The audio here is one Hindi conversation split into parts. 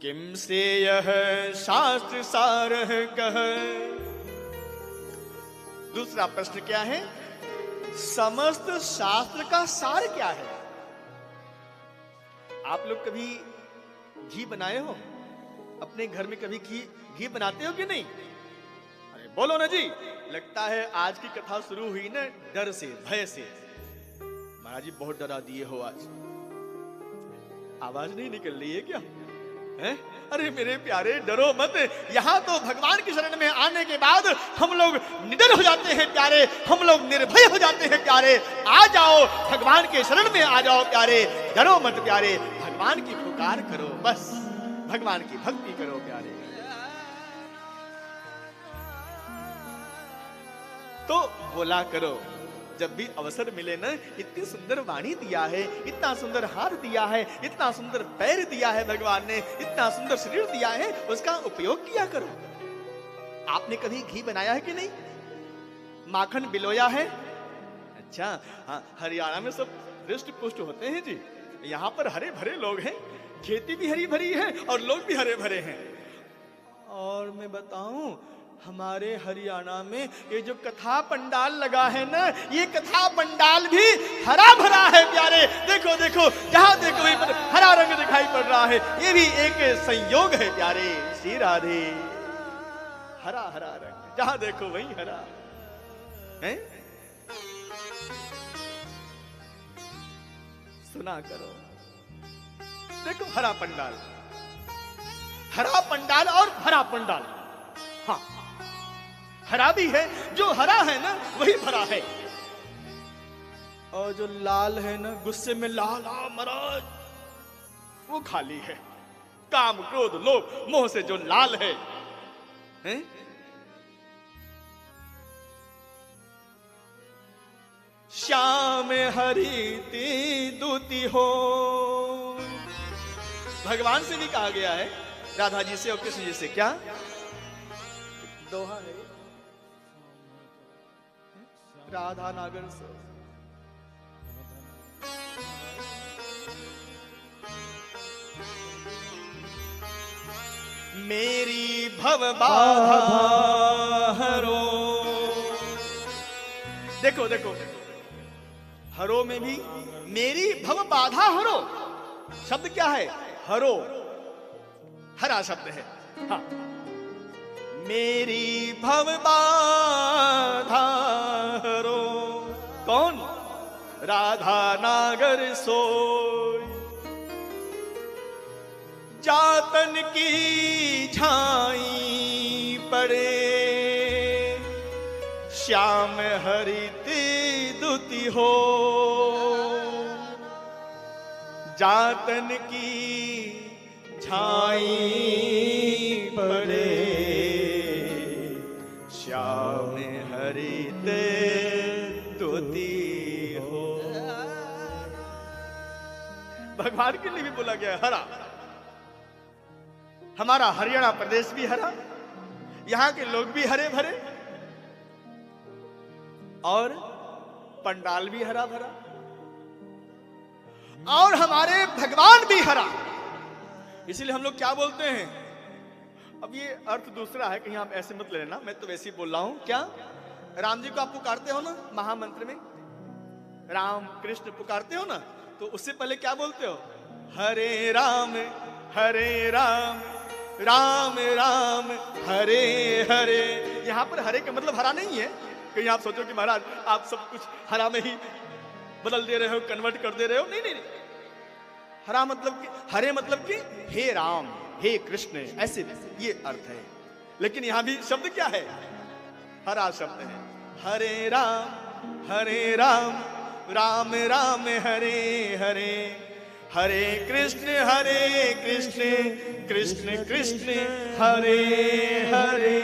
किम से यह शास्त्र सार कह। दूसरा प्रश्न क्या है? समस्त शास्त्र का सार क्या है? आप लोग कभी घी बनाए हो? अपने घर में कभी घी बनाते हो कि नहीं? अरे बोलो ना जी। लगता है आज की कथा शुरू हुई ना डर से, भय से। महाराज जी बहुत डरा दिए हो आज। आवाज नहीं निकल रही है क्या? है? अरे मेरे प्यारे डरो मत। यहाँ तो भगवान की शरण में आने के बाद हम लोग निडर हो जाते हैं प्यारे, हम लोग निर्भय हो जाते हैं प्यारे। आ जाओ भगवान के शरण में, आ जाओ प्यारे, डरो मत प्यारे। भगवान की पुकार करो, बस भगवान की भक्ति करो प्यारे। तो बोला करो जब भी अवसर मिले ना। इतनी सुंदर वाणी दिया है, इतना सुंदर हाथ दिया है, इतना सुंदर पैर दिया है भगवान ने, इतना सुंदर शरीर दिया है, उसका उपयोग किया करो। आपने कभी घी बनाया है कि नहीं? माखन बिलोया है? अच्छा हाँ, हरियाणा में सब दृष्ट पुष्ट होते हैं जी। यहाँ पर हरे भरे लोग हैं, खेती भी हरी भरी है और लोग भी हरे भरे हैं। और मैं बताऊं, हमारे हरियाणा में ये जो कथा पंडाल लगा है ना, ये कथा पंडाल भी हरा भरा है प्यारे। देखो देखो, जहां देखो हरा रंग दिखाई पड़ रहा है। ये भी एक संयोग है प्यारे। श्री राधे। हरा हरा रंग, जहां देखो वहीं हरा है। सुना करो, देखो हरा पंडाल, हरा पंडाल और भरा पंडाल। हाँ, हरा भी है, जो हरा है ना वही भरा है। और जो लाल है ना, गुस्से में लाल महाराज, वो खाली है। काम क्रोध लोभ मोह से जो लाल है, हैं? श्याम हरिति दूती हो। भगवान से भी कहा गया है, राधा जी से और कृष्ण जी से। क्या दोहा है? राधा नागर से। मेरी भव बाधा हरो। देखो देखो, हरो में भी मेरी भव बाधा हरो। शब्द क्या है? हरो, हरा शब्द है। हाँ, मेरी भव बाधा हरो। कौन? राधा नागर सोई। जातन की झाई पड़े, श्याम हरित दुति हो। जातन की झाई पड़े, श्याम हरित दुति हो। भगवान के लिए भी बोला गया है हरा। हमारा हरियाणा प्रदेश भी हरा, यहां के लोग भी हरे भरे, और पंडाल भी हरा भरा, और हमारे भगवान भी हरा। इसलिए हम लोग क्या बोलते हैं? अब ये अर्थ दूसरा है, कहीं आप ऐसे मत ले लेना, मैं तो वैसे ही बोल रहा हूं। क्या राम जी को आप पुकारते हो ना महामंत्र में, राम कृष्ण पुकारते हो ना, तो उससे पहले क्या बोलते हो? हरे राम राम राम हरे हरे। यहां पर हरे का मतलब हरा नहीं है। कहीं आप सोचो कि महाराज आप सब कुछ हरा में ही बदल दे रहे हो, कन्वर्ट कर दे रहे हो। नहीं नहीं नहीं, हरा मतलब कि, हरे मतलब कि हे राम हे कृष्ण, ऐसे ये अर्थ है। लेकिन यहां भी शब्द क्या है? हरा शब्द है। हरे राम राम राम हरे हरे, हरे कृष्ण कृष्ण कृष्ण हरे हरे,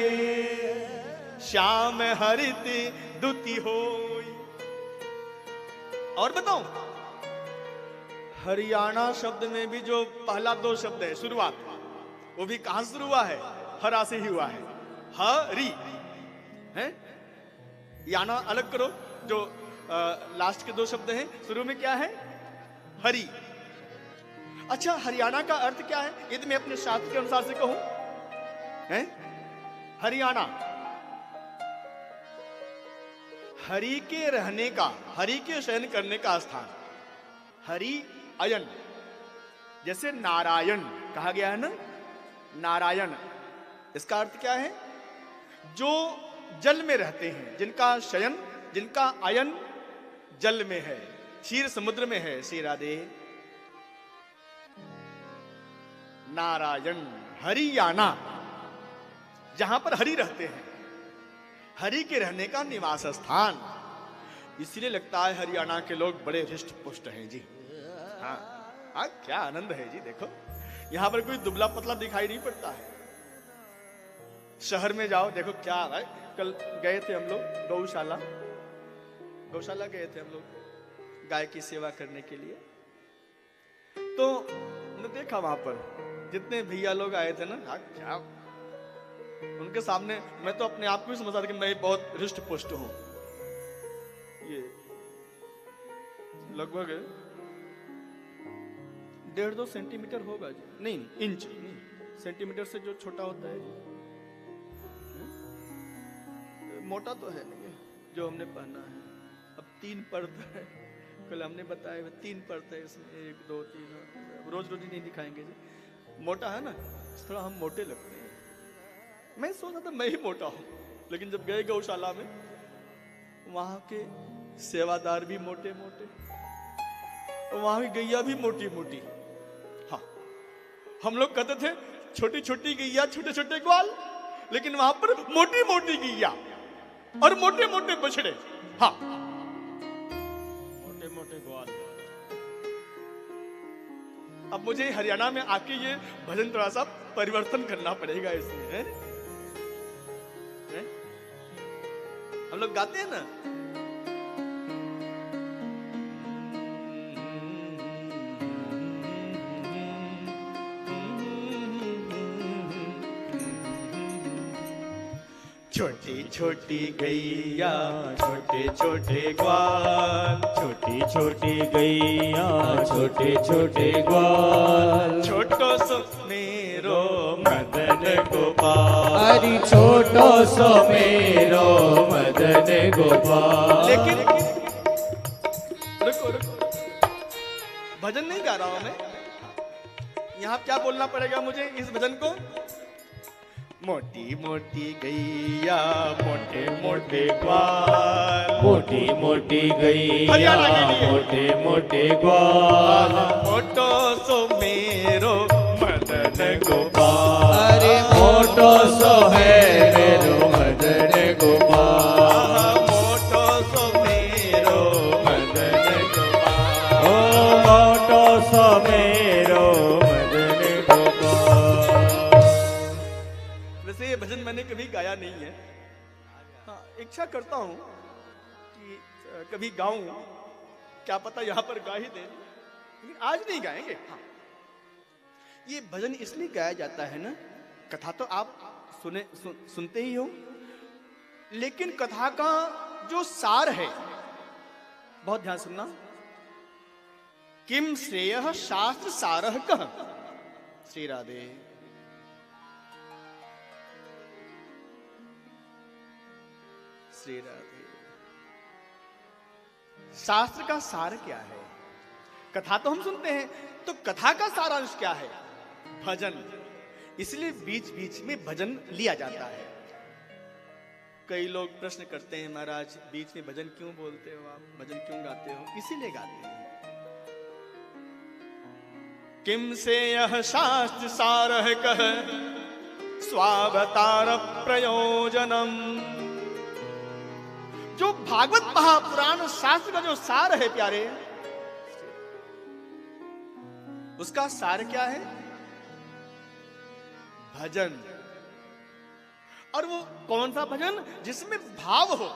श्याम हरित दुति होय। और बताओ, हरियाणा शब्द में भी जो पहला दो शब्द है शुरुआत, वो भी कहां से शुरू हुआ है? हरा से ही हुआ है। हरी है, याना अलग करो। जो लास्ट के दो शब्द हैं, शुरू में क्या है? हरि। अच्छा, हरियाणा का अर्थ क्या है यदि मैं अपने शास्त्र के अनुसार से कहूं? है हरियाणा हरि के रहने का, हरि के शयन करने का स्थान। हरि अयन, जैसे नारायण कहा गया है ना, नारायण, इसका अर्थ क्या है? जो जल में रहते हैं, जिनका शयन, जिनका अयन जल में है, क्षीर समुद्र में है। श्री राधे। नारायण, हरियाणा, जहां पर हरि रहते हैं, हरि के रहने का निवास स्थान। इसलिए लगता है हरियाणा के लोग बड़े हृष्ट पुष्ट हैं जी। हाँ हाँ, क्या आनंद है जी। देखो यहां पर कोई दुबला पतला दिखाई नहीं पड़ता है। शहर में जाओ, देखो क्या है। कल गए थे हम लोग गौशाला गए थे हम लोग गाय की सेवा करने के लिए। तो हमने देखा वहां पर जितने भैया लोग आए थे ना, हाँ क्या, उनके सामने मैं तो अपने आप को भी समझता था कि मैं बहुत हृष्ट पुष्ट हूं। ये लगभग 1.5-2 सेंटीमीटर होगा जी, नहीं इंच, सेंटीमीटर से जो छोटा होता है जी, मोटा तो है नहीं जो हमने पहना है। अब 3 परत है, कल हमने बताया 3 परत है इसमें, 1 2 3, रोज रोज नहीं दिखाएंगे जी। मोटा है ना, थोड़ा हम मोटे लगते हैं। मैं सोचा था मैं ही मोटा हूं, लेकिन जब गए गौशाला में, वहां के सेवादार भी मोटे मोटे, वहां की गैया भी मोटी मोटी। हाँ, हम लोग कहते थे छोटी छोटी गैया, छोटे छोटे ग्वाल, लेकिन वहां पर मोटी मोटी गैया और मोटे मोटे बछड़े। हाँ, मोटे मोटे ग्वाल। अब मुझे हरियाणा में आके ये भजन थोड़ा सा परिवर्तन करना पड़ेगा इसमें, है? हम लोग गाते हैं ना, छोटी छोटी गैया, छोटे छोटे ग्वाल, छोटी छोटी गैया, छोटे छोटे ग्वाल, छोटो सो मेरो मदन गोपाल। अरे छोटो सो मेरो मदन गोपाल। लेकिन रुको रुको, भजन नहीं गा रहा हूं मैं। यहाँ क्या बोलना पड़ेगा मुझे इस भजन को? मोटी मोटी गैया, मोटे मोटे ग्वाल, मोटी मोटी गैया, हरियाणा के लिए। मोटे मोटे ग्वाल, मोटो सो मेरो मदन गोपाल। अरे मोटो सो है मेरो मदन गोपाल। मोटो सो मेरो मदन गोपाल। ओ मोटो सो मेरो मदन गोपाल। वैसे ये भजन मैंने कभी गाया नहीं है। हाँ, इच्छा करता हूं कि कभी गाऊं, क्या पता यहां पर गा ही दे, लेकिन आज नहीं गाएंगे। हाँ, ये भजन इसलिए गाया जाता है ना, कथा तो आप सुनते ही हो, लेकिन कथा का जो सार है, बहुत ध्यान सुनना। किम श्रेयः शास्त्र सारः कः। श्री राधे। श्री राधे। शास्त्र का सार क्या है? कथा तो हम सुनते हैं, तो कथा का सारांश क्या है? भजन। इसलिए बीच बीच में भजन लिया जाता है। कई लोग प्रश्न करते हैं, महाराज बीच में भजन क्यों बोलते हो आप, भजन क्यों गाते हो? इसीलिए गाते हैं। किम से यह शास्त्र सारः कः, स्वावतार प्रयोजनम। जो भागवत महापुराण शास्त्र का जो सार है प्यारे, उसका सार क्या है? भजन। और वो कौन सा भजन? जिसमें भाव हो,